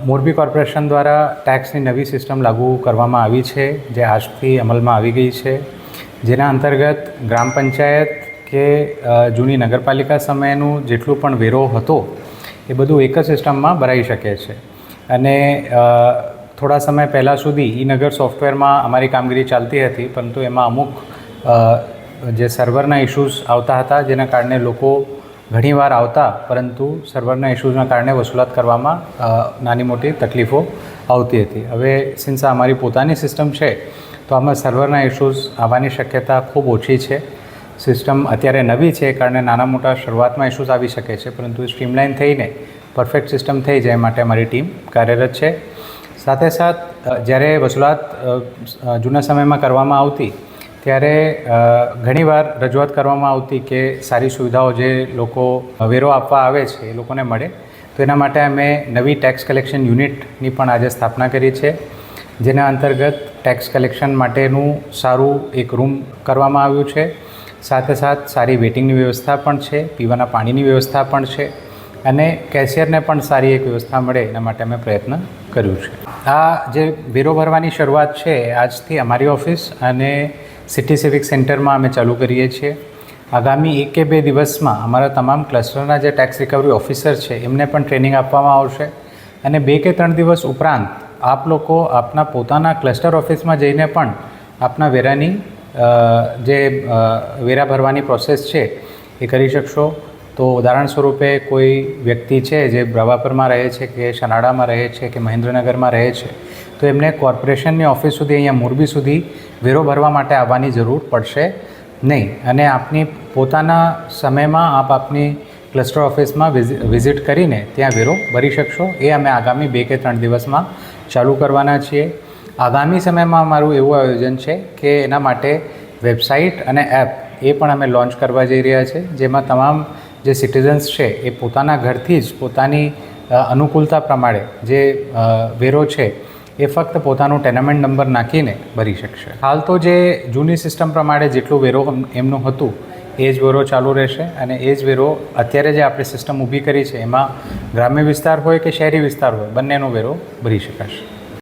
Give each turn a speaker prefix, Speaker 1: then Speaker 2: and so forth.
Speaker 1: Morbi corporation દ્વારા ટેક્સની નવી system લાગુ કરવામાં આવી છે, જે આજથી અમલમાં આવી ગઈ છે, જેના અંતર્ગત ગ્રામ પંચાયત કે જૂની નગરપાલિકા સમયનું જેટલું પણ વેરો હતો એ બધું એક જ સિસ્ટમમાં ભરાઈ શકે છે. અને થોડા સમય પહેલાં સુધી ઈ-નગર સોફ્ટવેરમાં અમારી કામગીરી ચાલતી હતી, પરંતુ એમાં અમુક જે સર્વરના ઇશ્યુઝ આવતા હતા, જેના કારણે લોકો ઘણીવાર આવતા, પરંતુ સર્વરના ઇશ્યુઝના કારણે વસૂલાત કરવામાં નાની મોટી તકલીફો આવતી હતી. હવે સિન્સ અમારી પોતાની સિસ્ટમ છે, તો આમાં સર્વરના ઇશ્યુઝ આવવાની શક્યતા ખૂબ ઓછી છે. સિસ્ટમ અત્યારે નવી છે, કારણે નાના મોટા શરૂઆતમાં ઇશ્યુઝ આવી શકે છે, પરંતુ સ્ટ્રીમલાઇન થઈને પરફેક્ટ સિસ્ટમ થઈ જાય માટે અમારી ટીમ કાર્યરત છે. સાથે સાથ જ્યારે વસૂલાત જૂના સમયમાં કરવામાં આવતી, ત્યારે ઘણીવાર રજૂઆત કરવામાં આવતી કે સારી સુવિધાઓ જે લોકો વેરો આપવા આવે છે એ લોકોને મળે. તો એના માટે અમે નવી ટેક્સ કલેક્શન યુનિટની પણ આજે સ્થાપના કરી છે, જેના અંતર્ગત ટેક્સ કલેક્શન માટેનું સારું એક રૂમ કરવામાં આવ્યું છે. સાથે સાથ સારી વેટિંગની વ્યવસ્થા પણ છે, પીવાના પાણીની વ્યવસ્થા પણ છે, અને કેશિયરને પણ સારી એક વ્યવસ્થા મળે એના માટે અમે પ્રયત્ન કર્યું છે. આ જે વેરો ભરવાની શરૂઆત છે આજથી અમારી ઓફિસ અને સિટી સિવિક સેન્ટરમાં અમે ચાલુ કરીએ છીએ. આગામી 1 કે 2 દિવસમાં અમારા તમામ ક્લસ્ટરના જે ટેક્સ રિકવરી ઓફિસર છે એમને પણ ટ્રેનિંગ આપવામાં આવશે, અને 2 કે 3 દિવસ ઉપરાંત આપ લોકો આપના પોતાના ક્લસ્ટર ઓફિસમાં જઈને પણ આપના વેરાની જે વેરા ભરવાની પ્રોસેસ છે એ કરી શકશો. તો ઉદાહરણ સ્વરૂપે કોઈ વ્યક્તિ છે જે બ્રવાપરમાં રહે છે કે શનાળામાં રહે છે કે મહેન્દ્રનગરમાં રહે છે, તો એમને કોર્પોરેશનની ઓફિસ સુધી અહીંયા મોરબી સુધી વેરો ભરવા માટે આવવાની જરૂર પડશે નહીં, અને આપની પોતાના સમયમાં આપ આપની ક્લસ્ટર ઓફિસમાં વિઝિટ કરીને ત્યાં વેરો ભરી શકશો. એ અમે આગામી 2 કે 3 દિવસમાં ચાલુ કરવાના છીએ. આગામી સમયમાં અમારું એવું આયોજન છે કે એના માટે વેબસાઇટ અને એપ એ પણ અમે લોન્ચ કરવા જઈ રહ્યા છે, જેમાં તમામ જે સિટીઝન્સ છે એ પોતાના ઘરથી જ પોતાની અનુકૂળતા પ્રમાણે જે વેરો છે એ ફક્ત પોતાનું ટેનામેન્ટ નંબર નાખીને ભરી શકશે. હાલ તો જે જૂની સિસ્ટમ પ્રમાણે જેટલું વેરો એમનું હતું એ જ વેરો ચાલુ રહેશે, અને એ જ વેરો અત્યારે જે આપણે સિસ્ટમ ઊભી કરી છે એમાં ગ્રામ્ય વિસ્તાર હોય કે શહેરી વિસ્તાર હોય બંનેનો વેરો ભરી શકાશે.